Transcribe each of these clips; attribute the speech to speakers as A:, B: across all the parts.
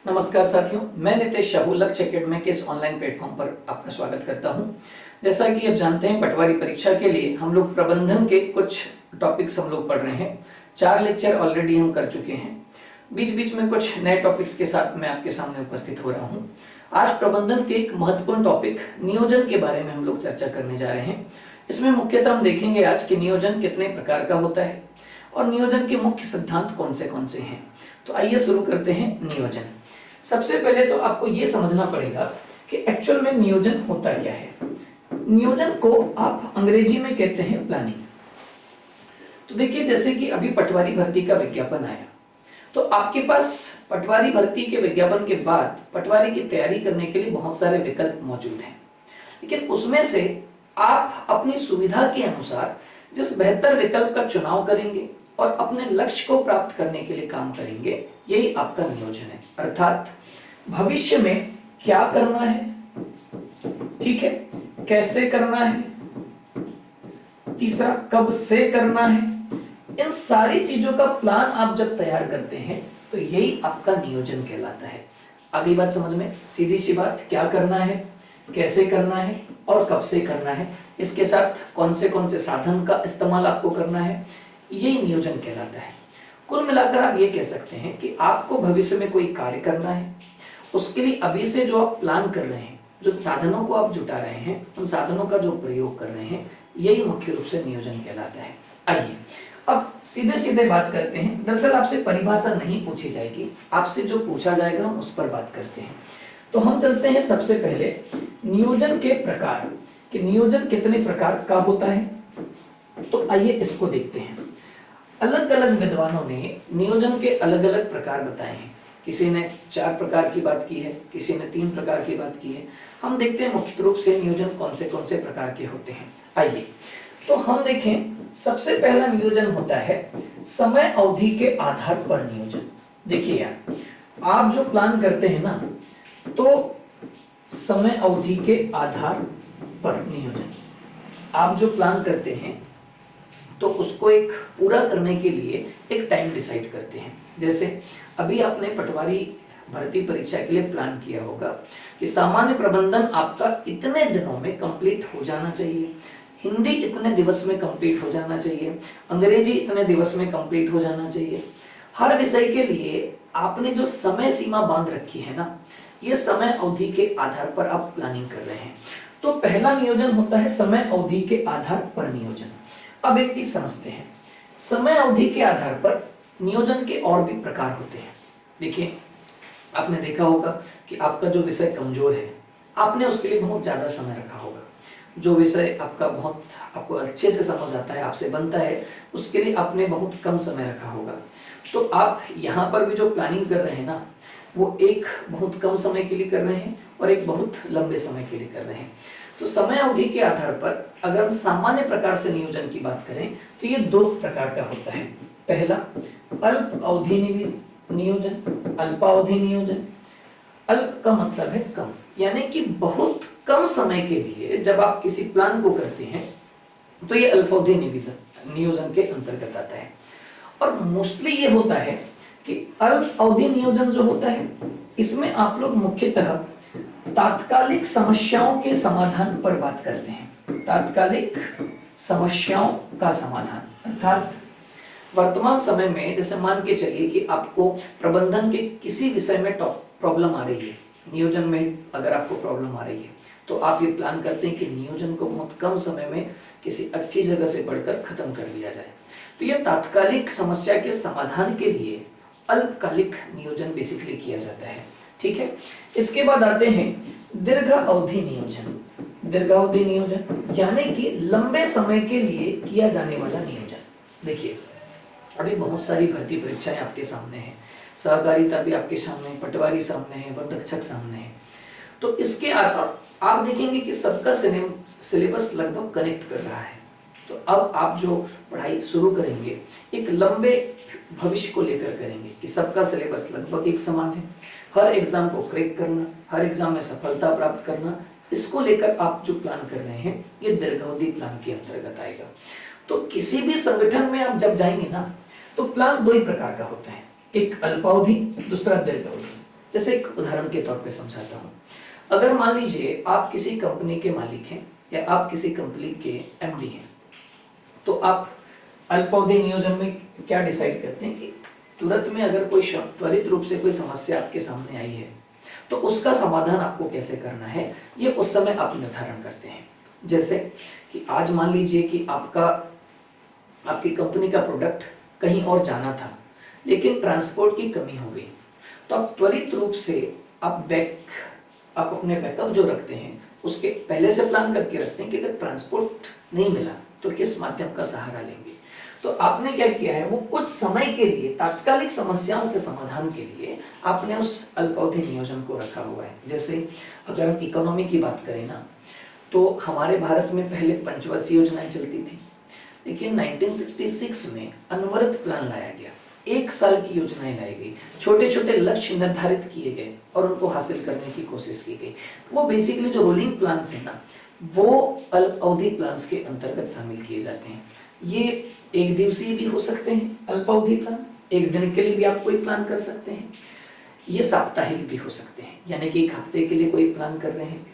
A: नमस्कार साथियों, मैं नितेश शाहू लक्ष्य एकेडमी के इस ऑनलाइन प्लेटफॉर्म पर आपका स्वागत करता हूं। जैसा कि आप जानते हैं, पटवारी परीक्षा के लिए हम लोग प्रबंधन के कुछ टॉपिक्स हम लोग पढ़ रहे हैं। 4 लेक्चर ऑलरेडी हम कर चुके हैं। बीच बीच में कुछ नए टॉपिक्स के साथ मैं आपके सामने उपस्थित हो रहा हूं। आज प्रबंधन के एक महत्वपूर्ण टॉपिक नियोजन के बारे में हम लोग चर्चा करने जा रहे हैं। इसमें मुख्यतः हम देखेंगे आज कि नियोजन कितने प्रकार का होता है और नियोजन के मुख्य सिद्धांत कौन से हैं। तो आइए शुरू करते हैं नियोजन। सबसे पहले तो आपको यह समझना पड़ेगा कि एक्चुअल में नियोजन होता क्या है। नियोजन को आप अंग्रेजी में कहते हैं प्लानिंग। तो देखिए, जैसे कि अभी पटवारी भर्ती का विज्ञापन आया, तो आपके पास पटवारी भर्ती के विज्ञापन के बाद पटवारी की तैयारी करने के लिए बहुत सारे विकल्प मौजूद हैं, लेकिन उसमें से आप अपनी सुविधा के अनुसार जिस बेहतर विकल्प का चुनाव करेंगे और अपने लक्ष्य को प्राप्त करने के लिए काम करेंगे, यही आपका नियोजन है। अर्थात भविष्य में क्या करना है, ठीक है, कैसे करना है, तीसरा कब से करना है, इन सारी चीजों का प्लान आप जब तैयार करते हैं तो यही आपका नियोजन कहलाता है। अगली बात समझ में, सीधी सी बात, क्या करना है, कैसे करना है और कब से करना है, इसके साथ कौन से साधन का इस्तेमाल आपको करना है, यही नियोजन कहलाता है। कुल मिलाकर आप ये कह सकते हैं कि आपको भविष्य में कोई कार्य करना है, उसके लिए अभी से जो आप प्लान कर रहे हैं, जो साधनों को आप जुटा रहे हैं, उन साधनों का जो प्रयोग कर रहे हैं, यही मुख्य रूप से नियोजन कहलाता है। आइए अब सीधे सीधे बात करते हैं। दरअसल आपसे परिभाषा नहीं पूछी जाएगी, आपसे जो पूछा जाएगा हम उस पर बात करते हैं। तो हम चलते हैं सबसे पहले नियोजन के प्रकार, कि नियोजन कितने प्रकार का होता है। तो आइए इसको देखते हैं। अलग अलग विद्वानों ने नियोजन के अलग अलग प्रकार बताए हैं। किसी ने 4 प्रकार की बात की है, किसी ने 3 प्रकार की बात की है। हम देखते हैं मुख्य रूप से नियोजन कौन से प्रकार के होते हैं। आइए तो हम देखें, सबसे पहला नियोजन होता है समय अवधि के आधार पर नियोजन। देखिए यार, आप जो प्लान करते हैं ना, तो समय अवधि के आधार पर नियोजन, आप जो प्लान करते हैं तो उसको एक पूरा करने के लिए एक टाइम डिसाइड करते हैं। जैसे अभी आपने पटवारी भर्ती परीक्षा के लिए प्लान किया होगा कि सामान्य प्रबंधन आपका इतने दिनों में कंप्लीट हो जाना चाहिए, हिंदी इतने दिवस में कंप्लीट हो जाना चाहिए, अंग्रेजी इतने दिवस में कंप्लीट हो जाना चाहिए। हर विषय के लिए आपने जो समय सीमा बांध रखी है ना, ये समय अवधि के आधार पर आप प्लानिंग कर रहे हैं। तो पहला नियोजन होता है समय अवधि के आधार पर नियोजन। अब एक चीज समझते हैं, समय अवधि के आधार पर नियोजन के और भी प्रकार होते हैं। देखिए, आपने देखा होगा कि आपका जो विषय कमजोर है, आपने उसके लिए बहुत ज्यादा समय रखा होगा। जो विषय आपका बहुत आपको अच्छे से समझ आता है, आपसे बनता है, उसके लिए आपने बहुत कम समय रखा होगा। तो आप यहाँ पर भी जो प्लानिंग कर रहे हैं ना, वो एक बहुत कम समय के लिए कर रहे हैं और एक बहुत लंबे समय के लिए कर रहे हैं। तो समय अवधि के आधार पर अगर हम सामान्य प्रकार से नियोजन की बात करें तो ये 2 प्रकार का होता है। पहला अल्प अवधि नियोजन, अल्पावधि नियोजन। अल्प का मतलब है कम, यानी कि बहुत कम समय के लिए जब आप किसी प्लान को करते हैं तो ये अल्पावधि नियोजन के अंतर्गत आता है। और मोस्टली ये होता है कि अल्प अवधि नियोजन जो होता है, इसमें आप लोग मुख्यतः तात्कालिक समस्याओं के समाधान पर बात करते हैं। तात्कालिक समस्याओं का समाधान, अर्थात वर्तमान समय में जैसे मान के चलिए कि आपको प्रबंधन के किसी विषय में प्रॉब्लम आ रही है, नियोजन में अगर आपको प्रॉब्लम आ रही है, तो आप ये प्लान करते हैं कि नियोजन को बहुत कम समय में किसी अच्छी जगह से पढ़कर खत्म कर लिया जाए। तो यह तात्कालिक समस्या के समाधान के लिए अल्पकालिक नियोजन बेसिकली किया जाता है, ठीक है। इसके बाद आते हैं दीर्घ अवधि नियोजन। दीर्घ अवधि नियोजन यानी कि लंबे समय के लिए किया जाने वाला नियोजन। देखिए, अभी बहुत सारी भर्ती परीक्षाएं आपके सामने हैं, सहकारिता भी आपके सामने है, पटवारी सामने है, वन रक्षक सामने है। तो इसके आप देखेंगे कि सबका सिलेबस लगभग कनेक्ट कर रहा है। तो अब आप जो पढ़ाई शुरू करेंगे एक लंबे भविष्य को लेकर करेंगे कि सबका सिलेबस लगभग एक समान है, हर एग्जाम को क्रैक करना, हर एग्जाम में सफलता प्राप्त करना, इसको लेकर आप जो प्लान कर रहे हैं ये दीर्घावधि प्लान के अंतर्गत आएगा। तो किसी भी संगठन में आप जब जाएंगे ना, तो प्लान 2 ही प्रकार का होता है, एक अल्पावधि, दूसरा दीर्घावधि। जैसे एक उदाहरण के तौर पे समझाता हूँ। अगर मान लीजिए आप किसी कंपनी के मालिक हैं या आप किसी कंपनी के एमडी हैं, तो आप अल्पावधि नियोजन में क्या डिसाइड करते हैं कि तुरंत में अगर कोई त्वरित रूप से कोई समस्या आपके सामने आई है तो उसका समाधान आपको कैसे करना है, ये उस समय आप निर्धारण करते हैं। जैसे कि आज मान लीजिए कि आपकी कंपनी का प्रोडक्ट कहीं और जाना था, लेकिन ट्रांसपोर्ट की कमी हो गई, तो आप त्वरित रूप से आप अपने बैकअप जो रखते हैं उसके पहले से प्लान करके रखते हैं कि अगर ट्रांसपोर्ट नहीं मिला तो किस माध्यम का सहारा लेंगे। तो आपने क्या किया है, वो कुछ समय के लिए तात्कालिक समस्याओं के समाधान के लिए आपने उस अल्पावधि नियोजन को रखा हुआ है। जैसे अगर हम इकोनॉमी की बात करें ना, तो हमारे भारत में पहले पंचवर्षीय योजनाएं चलती थी, लेकिन 1966 में अनवरत प्लान लाया गया, 1 साल की योजनाएं लाई गई, छोटे छोटे लक्ष्य निर्धारित किए गए और उनको हासिल करने की कोशिश की गई। वो बेसिकली जो रोलिंग प्लान्स है ना, वो अल्पावधि प्लान्स के अंतर्गत शामिल किए जाते हैं। ये एक दिवसीय भी हो सकते हैं अल्पावधि प्लान, एक दिन के लिए भी आप कोई प्लान कर सकते हैं, ये साप्ताहिक भी हो सकते हैं, यानी कि 1 हफ्ते के लिए कोई प्लान कर रहे हैं,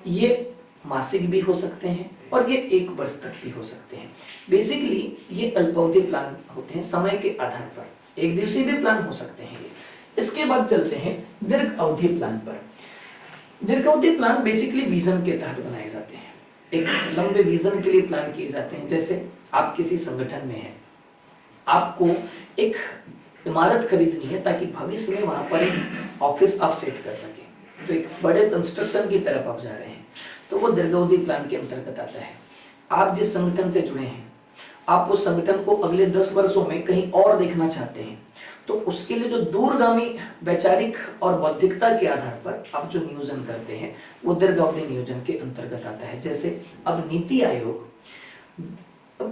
A: ये मासिक भी हो सकते हैं और ये 1 वर्ष तक भी हो सकते हैं। बेसिकली ये अल्पावधि प्लान होते हैं, समय के आधार पर एक दिवसीय भी प्लान हो सकते हैं ये। इसके बाद चलते हैं दीर्घ अवधि प्लान पर। दीर्घ अवधि प्लान बेसिकली विजन के तहत बनाए जाते हैं, एक लंबे विजन के लिए प्लान किए जाते हैं। जैसे आप किसी संगठन में हैं, आपको एक इमारत खरीदनी है ताकि भविष्य में वहां पर एक ऑफिस आप सेट कर सके, तो एक बड़े कंस्ट्रक्शन की तरफ आप जा रहे हैं, तो वो दीर्घावधि प्लान के अंतर्गत आता है। आप जिस संगठन से जुड़े हैं, आप उस संगठन को अगले 10 वर्षों में कहीं और देखना चाहते हैं, तो उसके लिए जो दूरगामी वैचारिक और बौद्धिकता के आधार पर आप जो नियोजन करते हैं वो दीर्घावधि नियोजन के अंतर्गत आता है। जैसे अब नीति आयोग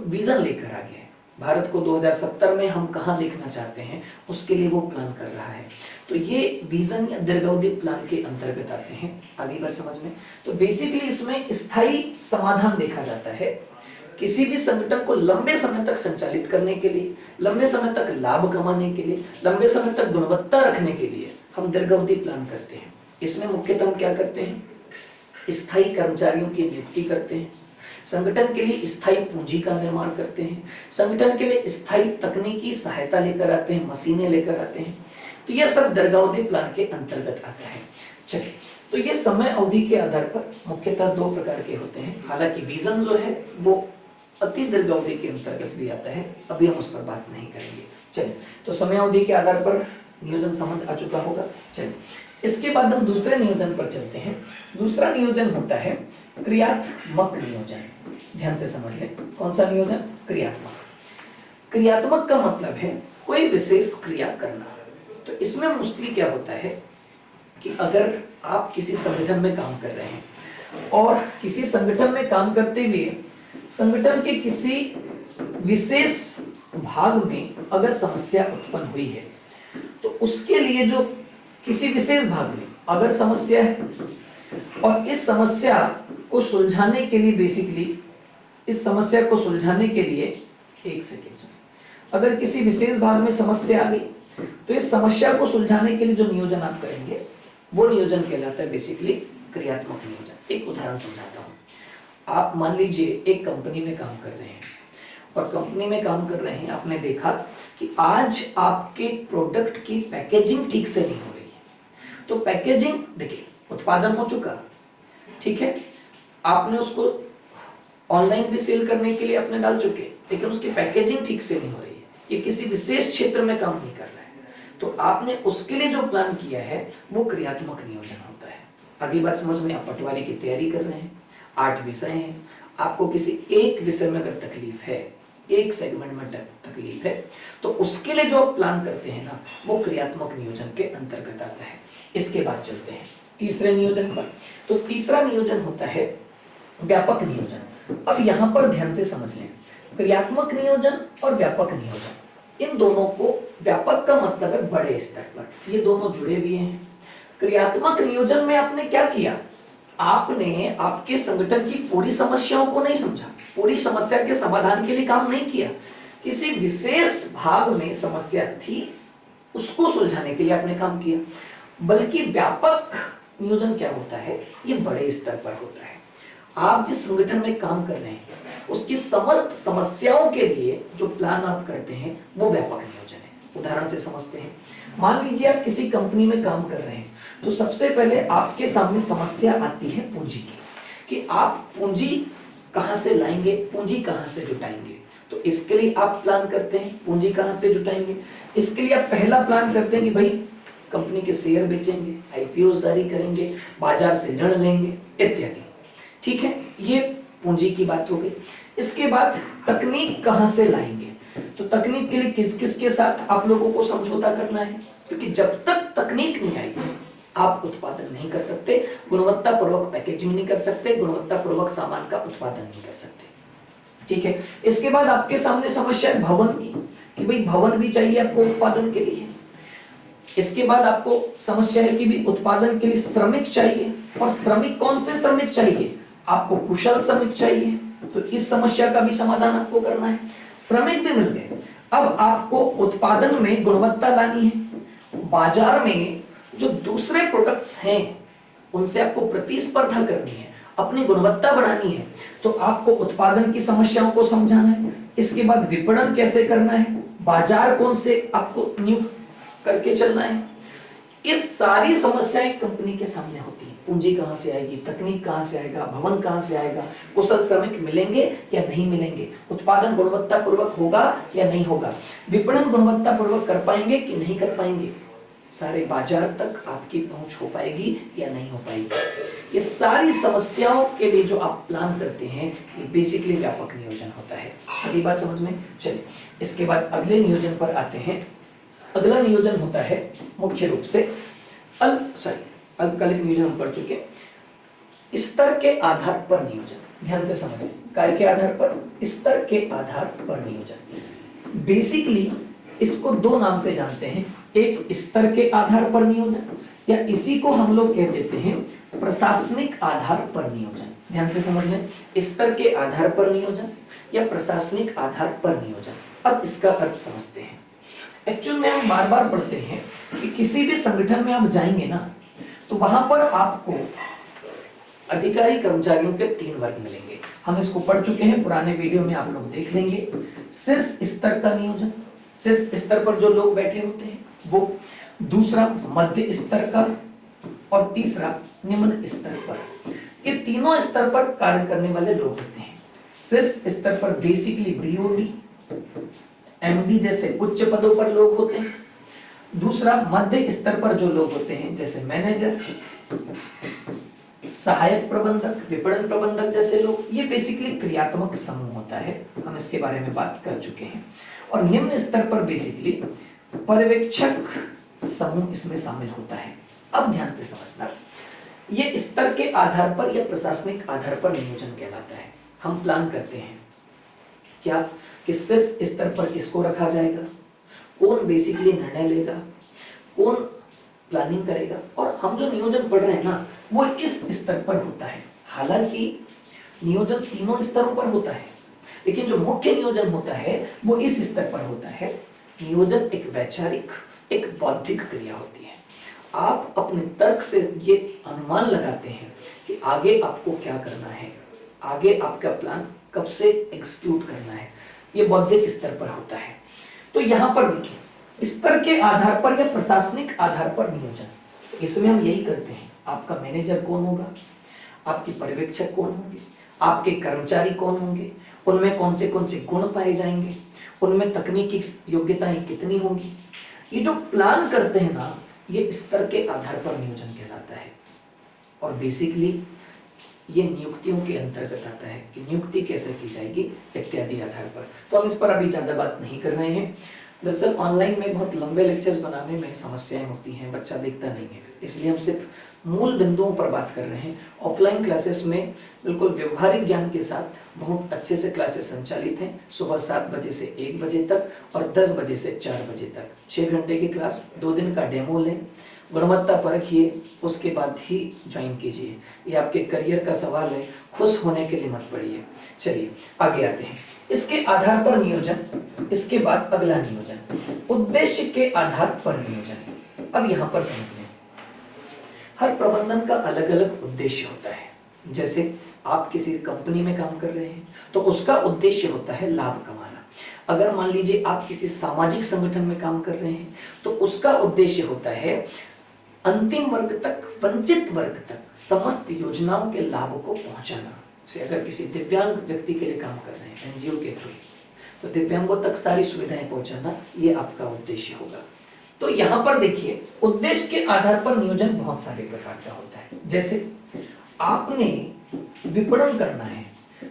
A: विजन लेकर आ गया है, भारत को 2070 में हम कहां देखना चाहते हैं उसके लिए वो प्लान कर रहा है, तो ये विजन या दीर्घावधि प्लान के अंतर्गत आते हैं। अगली बात समझ में, तो बेसिकली इसमें स्थायी समाधान देखा जाता है, किसी भी संगठन को लंबे समय तक संचालित करने के लिए, लंबे समय तक लाभ कमाने के लिए, लंबे समय तक गुणवत्ता रखने के लिए हम दीर्घावधि प्लान करते हैं। इसमें मुख्यतः हम क्या करते हैं, स्थायी कर्मचारियों की नियुक्ति करते हैं, संगठन के लिए स्थायी पूंजी का निर्माण करते हैं, संगठन के लिए स्थायी तकनीकी सहायता लेकर आते हैं, मशीनें लेकर आते हैं, तो यह सब दीर्घावधि प्लान के अंतर्गत आता है। चलिए, तो ये समय अवधि के आधार पर मुख्यतः 2 प्रकार के होते हैं। हालांकि विजन जो है वो अति दीर्घावधि के अंतर्गत भी आता है, अभी हम उस पर बात नहीं करेंगे। चलिए, तो समय अवधि के आधार पर नियोजन समझ आ चुका होगा। चलिए, इसके बाद हम दूसरे नियोजन पर चलते हैं। दूसरा नियोजन होता है क्रियात्मक नियोजन। ध्यान से समझ लें, कौन सा नियोजन, क्रियात्मक। क्रियात्मक का मतलब है कोई विशेष क्रिया करना। तो इसमें मोस्टली क्या होता है कि अगर आप किसी संगठन में काम कर रहे हैं और किसी संगठन में काम करते हुए संगठन के किसी विशेष भाग में अगर समस्या उत्पन्न हुई है, तो उसके लिए जो किसी विशेष भाग में अगर समस्या है और इस समस्या को सुलझाने के लिए एक सेकेंड, अगर किसी विशेष भाग में समस्या आ गई तो इस समस्या को सुलझाने के लिए जो नियोजन आप करेंगे वो नियोजन कहलाता है बेसिकली क्रियात्मक नियोजन। एक उदाहरण समझाता हूं। आप मान लीजिए एक कंपनी में काम कर रहे हैं और कंपनी में काम कर रहे हैं, आपने देखा कि आज आपके प्रोडक्ट की पैकेजिंग ठीक से नहीं हो रही है। तो पैकेजिंग देखिए, उत्पादन हो चुका, ठीक है, आपने उसको ऑनलाइन भी सेल करने के लिए आपने डाल चुके, लेकिन उसकी पैकेजिंग ठीक से नहीं हो रही है, ये किसी विशेष क्षेत्र में काम नहीं कर रहा है, तो आपने उसके लिए जो प्लान किया है वो क्रियात्मक नियोजन होता है। अगली बात समझ में, आप पटवारी की तैयारी कर रहे हैं, 8 विषय हैं, आपको किसी एक विषय में अगर तकलीफ है, एक सेगमेंट में तकलीफ है, तो उसके लिए जो आप प्लान करते हैं ना वो क्रियात्मक नियोजन के अंतर्गत आता है। इसके बाद चलते हैं तीसरे नियोजन पर। तो तीसरा नियोजन होता है व्यापक नियोजन। अब यहां पर ध्यान से समझ लें, क्रियात्मक नियोजन और व्यापक नियोजन, इन दोनों को, व्यापक का मतलब है बड़े स्तर पर, ये दोनों जुड़े हुए हैं। क्रियात्मक नियोजन में आपने क्या किया, आपने आपके संगठन की पूरी समस्याओं को नहीं समझा, पूरी समस्या के समाधान के लिए काम नहीं किया, किसी विशेष भाग में समस्या थी उसको सुलझाने के लिए आपने काम किया। बल्कि व्यापक नियोजन क्या होता है, ये बड़े स्तर पर होता है। आप जिस संगठन में काम कर रहे हैं उसकी समस्त समस्याओं के लिए जो प्लान आप करते हैं वो व्यापक नियोजन है। उदाहरण से समझते हैं, मान लीजिए आप किसी कंपनी में काम कर रहे हैं, तो सबसे पहले आपके सामने समस्या आती है पूंजी की, कि आप पूंजी कहां से लाएंगे, पूंजी कहां से जुटाएंगे। तो इसके लिए आप प्लान करते हैं पूंजी कहां से जुटाएंगे। इसके लिए आप पहला प्लान करते हैं कि भाई कंपनी के शेयर बेचेंगे, आईपीओ जारी करेंगे, बाजार से ऋण लेंगे इत्यादि। ठीक है, ये पूंजी की बात हो गई। इसके बाद तकनीक कहां से लाएंगे, तो तकनीक के लिए किस किस के साथ आप लोगों को समझौता करना है, क्योंकि जब तक तकनीक नहीं आएगी आप उत्पादन नहीं कर सकते, गुणवत्ता पूर्वक पैकेजिंग नहीं कर सकते, गुणवत्ता पूर्वक सामान का उत्पादन नहीं कर सकते। ठीक है, इसके बाद आपके सामने समस्या है भवन की, कि भाई भवन भी चाहिए आपको उत्पादन के लिए। इसके बाद आपको समस्या है कि भी उत्पादन के लिए श्रमिक चाहिए, और श्रमिक कौन से श्रमिक चाहिए, आपको कुशल श्रमिक चाहिए। तो इस समस्या का भी समाधान आपको करना है। श्रमिक भी मिल गए, अब आपको उत्पादन में गुणवत्ता लानी है, बाजार में जो दूसरे प्रोडक्ट्स हैं उनसे आपको प्रतिस्पर्धा करनी है, अपनी गुणवत्ता बढ़ानी है। तो आपको उत्पादन की समस्याओं को समझाना है। इसके बाद विपणन कैसे करना है, बाजार कौन से आपको नियुक्त करके चलना है। ये सारी समस्याएं कंपनी के सामने होती है। पूंजी कहां से आएगी, तकनीक कहां से आएगा, भवन कहां से आएगा, कुशल श्रमिक मिलेंगे या नहीं मिलेंगे, उत्पादन गुणवत्ता पूर्वक होगा या नहीं होगा, विपणन गुणवत्ता पूर्वक कर पाएंगे कि नहीं कर पाएंगे, सारे बाजार तक आपकी पहुंच हो पाएगी या नहीं हो पाएगी। ये सारी समस्याओं के लिए जो आप प्लान करते हैं ये बेसिकली व्यापक नियोजन होता है। अगली बात समझ में चलिए। इसके बाद अगले नियोजन पर आते हैं। अगला नियोजन होता है मुख्य रूप से अल्पकालिक नियोजन हम पढ़ चुके, स्तर के आधार पर नियोजन। ध्यान से समझें, काय के आधार पर, स्तर के आधार पर नियोजन। बेसिकली इसको दो नाम से जानते हैं, एक स्तर के आधार पर नियोजन, या इसी को हम लोग कह देते हैं प्रशासनिक आधार पर नियोजन। ध्यान से समझ लें, स्तर के आधार पर नियोजन या प्रशासनिक आधार पर नियोजन। अब इसका अर्थ समझते हैं। एक्चुअल में हम बार बार पढ़ते हैं कि किसी भी संगठन में आप जाएंगे ना, तो वहां पर आपको अधिकारी कर्मचारियों के 3 वर्ग मिलेंगे। हम इसको पढ़ चुके हैं, पुराने वीडियो में आप लोग देख लेंगे। शीर्ष स्तर का नियोजन, शीर्ष स्तर पर जो लोग बैठे होते हैं वो, दूसरा मध्य स्तर का, और तीसरा निम्न स्तर पर। ये तीनों स्तर पर कार्य करने वाले लोग होते हैं। शीर्ष स्तर पर बेसिकली बीओडी, एमडी जैसे उच्च पदों पर लोग होते हैं। दूसरा मध्य स्तर पर जो लोग होते हैं जैसे मैनेजर, सहायक प्रबंधक, विपणन प्रबंधक जैसे लोग, ये बेसिकली क्रियात्मक समूह होता है, हम इसके बारे में बात कर चुके हैं। और निम्न स्तर पर बेसिकली पर्यवेक्षक समूह इसमें शामिल होता है। अब ध्यान से समझना, ये स्तर के आधार पर या प्रशासनिक आधार पर नियोजन कहलाता है। हम प्लान करते हैं क्या, किस स्तर पर किसको रखा जाएगा, कौन बेसिकली निर्णय लेगा, कौन प्लानिंग करेगा, और हम जो नियोजन पढ़ रहे हैं ना वो इस स्तर पर होता है। हालांकि नियोजन तीनों स्तरों पर होता है, लेकिन जो मुख्य नियोजन होता है वो इस स्तर पर होता है। नियोजन एक वैचारिक, एक बौद्धिक क्रिया होती है। आप अपने तर्क से ये अनुमान लगाते हैं कि आगे आपको क्या करना है, आगे आपका प्लान कब से एग्जीक्यूट करना है, ये बौद्धिक स्तर पर होता है। तो यहां पर देखिए, स्तर के आधार पर या प्रशासनिक आधार पर नियोजन, इसमें हम यही करते हैं। आपका मैनेजर कौन होगा, आपके पर्यवेक्षक कौन होंगे, आपके कर्मचारी कौन होंगे, उनमें कौन से गुण पाए जाएंगे, उनमें तकनीकी योग्यताएं कितनी होंगी, ये जो प्लान करते हैं ना, ये स्तर के आधार पर नियोजन कहलाता है। और बेसिकली ये नियुक्तियों के अंतर्गत आता है कि नियुक्ति कैसे की जाएगी इत्यादि आधार पर। तो हम इस पर अभी ज्यादा बात नहीं कर रहे हैं। दरअसल ऑनलाइन में बहुत लंबे लेक्चर्स बनाने में समस्याएं होती हैं, बच्चा देखता नहीं है, इसलिए हम सिर्फ मूल बिंदुओं पर बात कर रहे हैं। ऑफलाइन क्लासेस में बिल्कुल व्यवहारिक ज्ञान के साथ बहुत अच्छे से क्लासेस संचालित हैं, सुबह 7 बजे से 1 बजे तक और 10 बजे से 4 बजे तक। 6 घंटे की क्लास, 2 दिन का डेमो लें, गुणवत्ता परखिए, उसके बाद ही ज्वाइन कीजिए। ये आपके करियर का सवाल है, खुश होने के लिए मत पढ़िए। चलिए आगे आते हैं। इसके आधार पर नियोजन, इसके बाद अगला नियोजन, उद्देश्य के आधार पर नियोजन। अब यहां पर समझ लें, हर प्रबंधन का अलग अलग उद्देश्य होता है। जैसे आप किसी कंपनी में काम कर रहे हैं तो उसका उद्देश्य होता है लाभ कमाना। अगर मान लीजिए आप किसी सामाजिक संगठन में काम कर रहे हैं तो उसका उद्देश्य होता है अंतिम वर्ग तक, वंचित वर्ग तक समस्त योजनाओं के लाभ को पहुंचाना। से अगर किसी दिव्यांग व्यक्ति के लिए काम कर रहे हैं एनजीओ के थ्रू, तो दिव्यांगों तक सारी सुविधाएं पहुंचाना ये आपका उद्देश्य होगा। तो यहाँ पर देखिए, उद्देश्य के आधार पर नियोजन बहुत सारे प्रकार का होता है। जैसे आपने विपणन करना है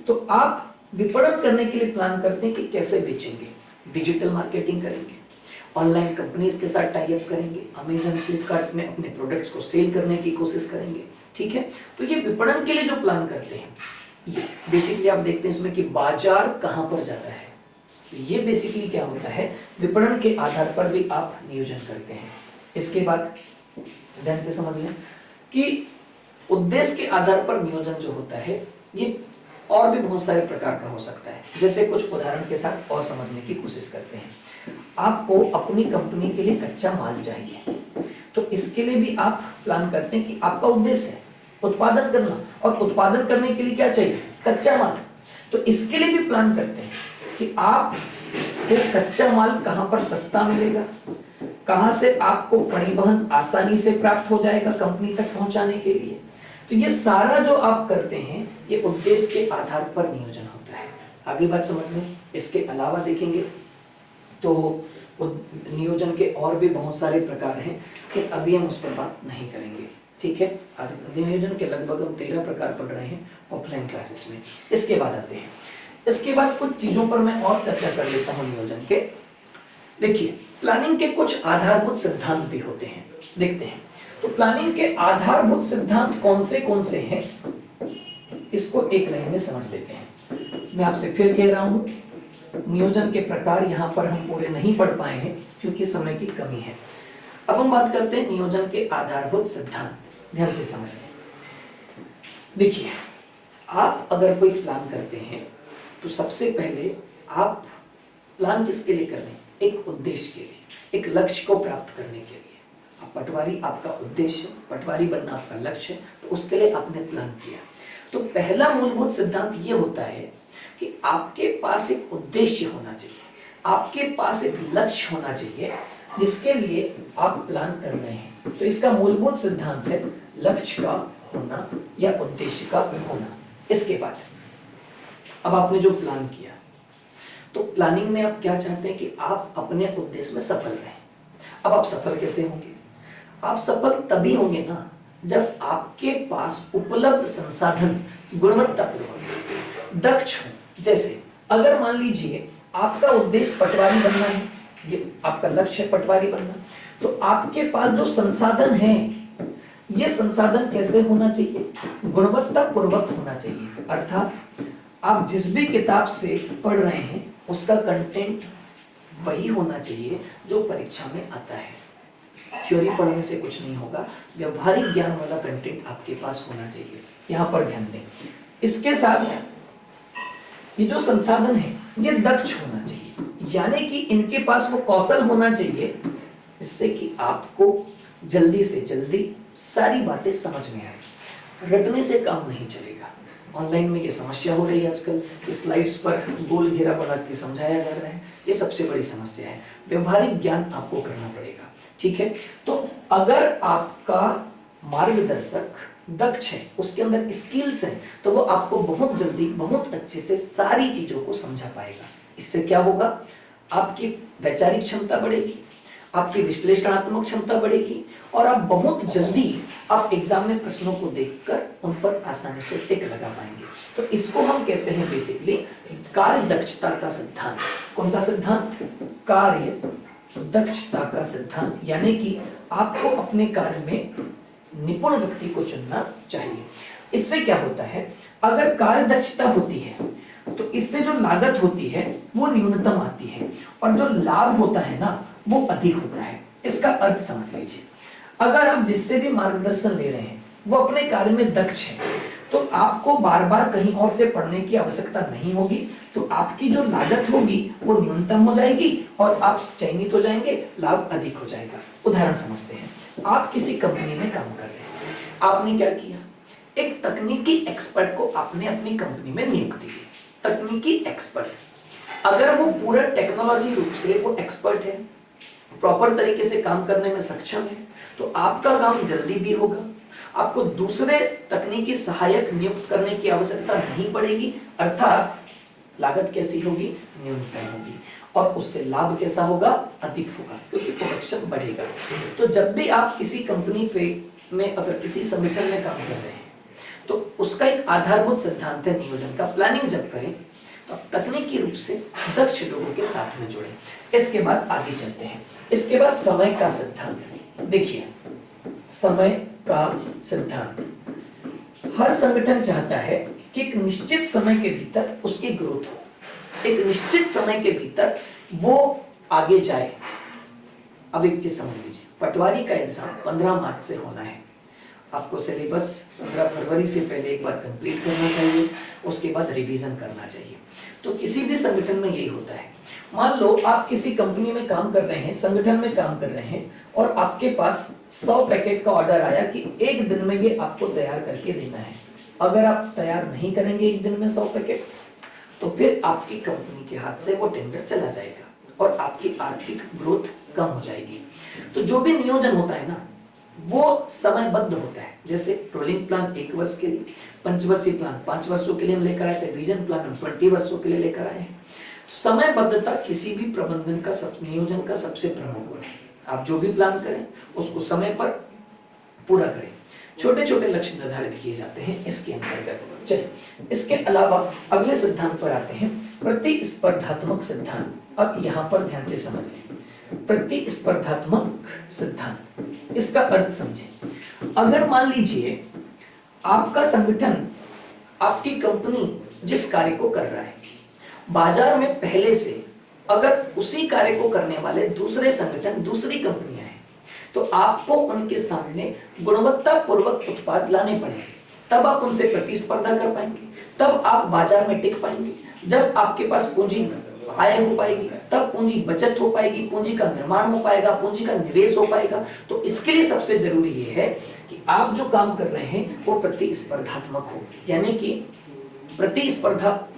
A: तो आप विपणन करने के लिए प्लान करते हैं कि कैसे बेचेंगे, डिजिटल मार्केटिंग करेंगे, ऑनलाइन कंपनीज के साथ टाई अप करेंगे, अमेजन फ्लिपकार्ट में अपने प्रोडक्ट्स को सेल करने की कोशिश करेंगे। ठीक है, तो ये विपणन के लिए जो प्लान करते हैं, ये बेसिकली आप देखते हैं इसमें कि बाजार कहां पर जाता है। तो ये बेसिकली क्या होता है, विपणन के आधार पर भी आप नियोजन करते हैं। इसके बाद ध्यान से समझ लें कि उद्देश्य के आधार पर नियोजन जो होता है ये और भी बहुत सारे प्रकार का हो सकता है। जैसे कुछ उदाहरण के साथ और समझने की कोशिश करते हैं। आपको अपनी कंपनी के लिए कच्चा माल चाहिए, तो इसके लिए भी आप प्लान करते हैं कि आपका उद्देश्य है उत्पादन करना, और उत्पादन करने के लिए क्या चाहिए, कच्चा माल। तो इसके लिए भी प्लान करते हैं कि आप को कच्चा माल कहां पर सस्ता मिलेगा, कहां से आपको परिवहन आसानी से प्राप्त हो जाएगा कंपनी तक पहुंचाने के लिए। तो ये सारा जो आप करते हैं ये उद्देश्य के आधार पर नियोजन होता है। आगे बात समझ में। इसके अलावा देखेंगे तो नियोजन के और भी बहुत सारे प्रकार हैं कि अभी हम उस पर बात नहीं करेंगे। ठीक है, आज नियोजन के लगभग हम 13 प्रकार पढ़ रहे हैं ऑफलाइन क्लासेस में। इसके बाद आते हैं, इसके बाद कुछ चीजों पर मैं और चर्चा कर लेता हूं नियोजन के। देखिए, प्लानिंग के कुछ आधारभूत सिद्धांत भी होते हैं, देखते हैं। तो प्लानिंग के आधारभूत सिद्धांत कौन से हैं, इसको एक लाइन में समझ लेते हैं। मैं आपसे फिर कह रहा हूं, नियोजन के प्रकार यहां पर हम पूरे नहीं पढ़ पाए हैं क्योंकि समय की कमी है। अब हम बात करते हैं नियोजन के आधारभूत सिद्धांत। ध्यान से समझ लें। देखिए, आप अगर कोई प्लान करते हैं तो सबसे पहले आप प्लान किसके लिए कर रहे हैं, एक उद्देश्य के लिए, एक लक्ष्य को प्राप्त करने के लिए। आप पटवारी आपका उद्देश्य, पटवारी बनना आपका लक्ष्य है, तो उसके लिए आपने प्लान किया। तो पहला मूलभूत सिद्धांत ये होता है कि आपके पास एक उद्देश्य होना चाहिए, आपके पास एक लक्ष्य होना चाहिए जिसके लिए आप प्लान कर रहे हैं। तो इसका मूलभूत सिद्धांत है लक्ष्य का होना या उद्देश्य का होना। इसके बाद अब आपने जो प्लान किया, तो प्लानिंग में आप क्या चाहते हैं कि आप अपने उद्देश्य में सफल रहें। अब आप सफल कैसे होंगे, आप सफल तभी होंगे ना जब आपके पास उपलब्ध संसाधन गुणवत्तापूर्वक दक्ष हो। जैसे अगर मान लीजिए आपका उद्देश्य पटवारी बनना है, ये आपका लक्ष्य है पटवारी बनना, तो आपके पास जो संसाधन है ये संसाधन कैसे होना चाहिए, गुणवत्तापूर्वक होना चाहिए। अर्थात आप जिस भी किताब से पढ़ रहे हैं उसका कंटेंट वही होना चाहिए जो परीक्षा में आता है। थ्योरी पढ़ने से कुछ नहीं होगा, व्यवहारिक ज्ञान वाला कंटेंट आपके पास होना चाहिए। यहां पर ध्यान दें। इसके साथ ये जो संसाधन है ये दक्ष होना चाहिए, यानी कि इनके पास वो कौशल होना चाहिए जिससे कि आपको जल्दी से जल्दी सारी बातें समझ में आए। रटने से काम नहीं चलेगा। ऑनलाइन में ये समस्या हो रही है आजकल, स्लाइड्स पर गोल घेरा बना के समझाया जा रहा है, ये सबसे बड़ी समस्या है। व्यवहारिक ज्ञान आपको करना पड़ेगा। ठीक है, तो अगर आपका मार्गदर्शक दक्ष है, उसके अंदर स्किल्स हैं, तो वो आपको बहुत जल्दी बहुत अच्छे से सारी चीजों को समझा पाएगा। इससे क्या होगा, आपकी वैचारिक क्षमता बढ़ेगी, आपकी विश्लेषणात्मक क्षमता बढ़ेगी और आप बहुत जल्दी आप एग्जाम में प्रश्नों को देखकर उन पर आसानी से टिक लगा पाएंगे। तो इसको हम कहते हैं बेसिकली कार्य दक्षता का सिद्धांत। कौन सा सिद्धांत, कार्य दक्षता का सिद्धांत, यानी कि आपको अपने कार्य में निपुण व्यक्ति को चुनना चाहिए। इससे क्या होता है, अगर कार्य दक्षता होती है तो इससे जो लागत होती है वो न्यूनतम आती है और जो लाभ होता है ना वो अधिक होता है। इसका अर्थ समझ लीजिए, अगर आप जिससे भी मार्गदर्शन ले रहे हैं वो अपने कार्य में दक्ष है तो आपको बार बार कहीं और से पढ़ने की आवश्यकता नहीं होगी, तो आपकी जो लागत होगी वो न्यूनतम हो जाएगी और आप चयनित हो जाएंगे, लाभ अधिक हो जाएगा। उदाहरण समझते हैं, आप किसी कंपनी में काम कर रहे हैं, आपने क्या किया, एक तकनीकी एक्सपर्ट को आपने अपनी कंपनी में नियुक्ति दी। तकनीकी एक्सपर्ट, अगर वो पूरा टेक्नोलॉजी रूप से वो एक्सपर्ट है, प्रॉपर तरीके से काम करने में सक्षम है, तो आपका काम जल्दी भी होगा, आपको दूसरे तकनीकी सहायक नियुक्त करने की आवश्यकता नहीं पड़ेगी, अर्थात लागत कैसी होगी, न्यूनतम होगी, और उससे लाभ कैसा होगा, अधिक होगा, क्योंकि प्रोडक्शन बढ़ेगा। तो जब भी आप किसी कंपनी पे में अगर किसी संगठन में काम कर रहे हैं तो उसका एक आधारभूत सिद्धांत है नियोजन का। प्लानिंग जब करें तो तकनीकी रूप से दक्ष लोगों के साथ में जुड़े। इसके बाद आगे चलते हैं। इसके बाद समय का सिद्धांत। देखिए, समय का सिद्धांत, हर संगठन चाहता है कि एक निश्चित समय के भीतर उसकी ग्रोथ हो, एक निश्चित समय के भीतर वो आगे जाए। अब एक चीज समझ लीजिए, पटवारी का एग्जाम 15 मार्च से होना है, आपको सिलेबस 15 फरवरी से पहले एक बार कंप्लीट करना चाहिए, उसके बाद रिवीजन करना चाहिए। तो किसी भी संगठन में यही होता है। मान लो आप किसी कंपनी में काम कर रहे हैं, संगठन में काम कर रहे हैं, और आपके पास 100 पैकेट का ऑर्डर आया कि एक दिन में ये आपको तैयार करके देना है। अगर आप तैयार नहीं करेंगे एक दिन में 100 पैकेट, तो फिर आपकी कंपनी के हाथ से वो टेंडर चला जाएगा और आपकी आर्थिक ग्रोथ कम हो जाएगी। तो जो भी नियोजन होता है ना, वो समयबद्ध होता है। जैसे रोलिंग प्लान 1 वर्ष के लिए, पंचवर्षीय प्लान 5 वर्षों के लिए हम लेकर आए थे, विजन प्लान हम 20 वर्षों के लिए लेकर आए हैं। समयबद्धता किसी भी प्रबंधन का नियोजन का सबसे प्रमुख गुण है। आप जो भी प्लान करें उसको समय पर पूरा करें। छोटे छोटे लक्ष्य निर्धारित किए जाते हैं इसके अंतर्गत। चलिए, इसके अलावा अगले सिद्धांत पर आते हैं, प्रतिस्पर्धात्मक सिद्धांत। अब यहां पर ध्यान से समझें, प्रतिस्पर्धात्मक सिद्धांत, इसका अर्थ समझें। अगर मान लीजिए आपका संगठन, आपकी कंपनी जिस कार्य को कर रहा है, बाजार में पहले से अगर उसी कार्य को करने वाले दूसरे संगठन, दूसरी कंपनियां हैं, तो आपको उनके सामने गुणवत्ता पूर्वक उत्पाद लाने पड़ेंगे, तब आप उनसे प्रतिस्पर्धा कर पाएंगे, तब आप बाजार में टिक पाएंगे। जब आपके पास पूंजी आय हो पाएगी, तब पूंजी बचत हो पाएगी, पूंजी का निर्माण हो पाएगा, पूंजी का निवेश हो पाएगा। तो इसके लिए सबसे जरूरी ये है कि आप जो काम कर रहे हैं वो प्रतिस्पर्धात्मक हो, यानी कि प्रतिस्पर्धा,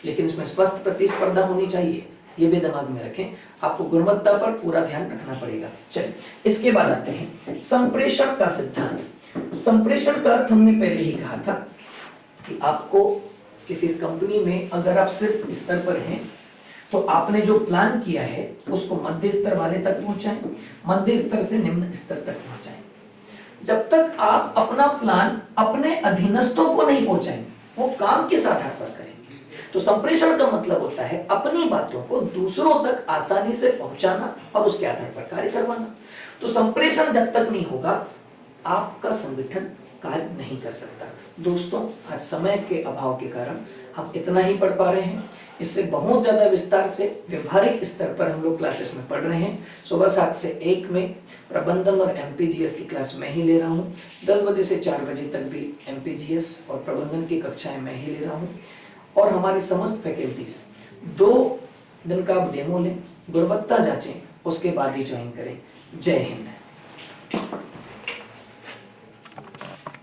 A: लेकिन इसमें स्वस्थ प्रतिस्पर्धा होनी चाहिए, ये भी दिमाग में रखें। आपको गुणवत्ता पर पूरा ध्यान रखना पड़ेगा। चलिए, इसके बाद आते हैं संप्रेषण का सिद्धांत। संप्रेषण का अर्थ हमने पहले ही कहा था कि आपको किसी कंपनी में अगर आप शीर्ष स्तर पर हैं तो आपने जो प्लान किया है उसको मध्य स्तर वाले तक पहुंचाएं, मध्य स्तर से निम्न स्तर तक पहुंचाएं। जब तक आप अपना प्लान अपने अधीनस्थों को नहीं पहुंचाएंगे, वो काम किस आधार पर करेंगे। तो संप्रेषण का मतलब होता है अपनी बातों को दूसरों तक आसानी से पहुंचाना और उसके आधार पर कार्य करवाना। तो संप्रेषण जब तक नहीं होगा, आपका संगठन कार्य नहीं कर सकता। दोस्तों, आज समय के अभाव के कारण हम इतना ही पढ़ पा रहे हैं। इससे बहुत ज्यादा विस्तार से व्यवहारिक स्तर पर हम लोग क्लासेस में पढ़ रहे हैं। सुबह 7 से 1 में प्रबंधन और एमपीजीएस की क्लास मैं ही ले रहा हूँ। 10 बजे से 4 बजे तक भी एमपीजीएस और प्रबंधन की कक्षाएं मैं ही ले रहा हूँ। और हमारी समस्त फैकल्टीज 2 दिन का आप डेमो लें, गुणवत्ता जांचें, उसके बाद ही ज्वाइन करें। जय हिंद।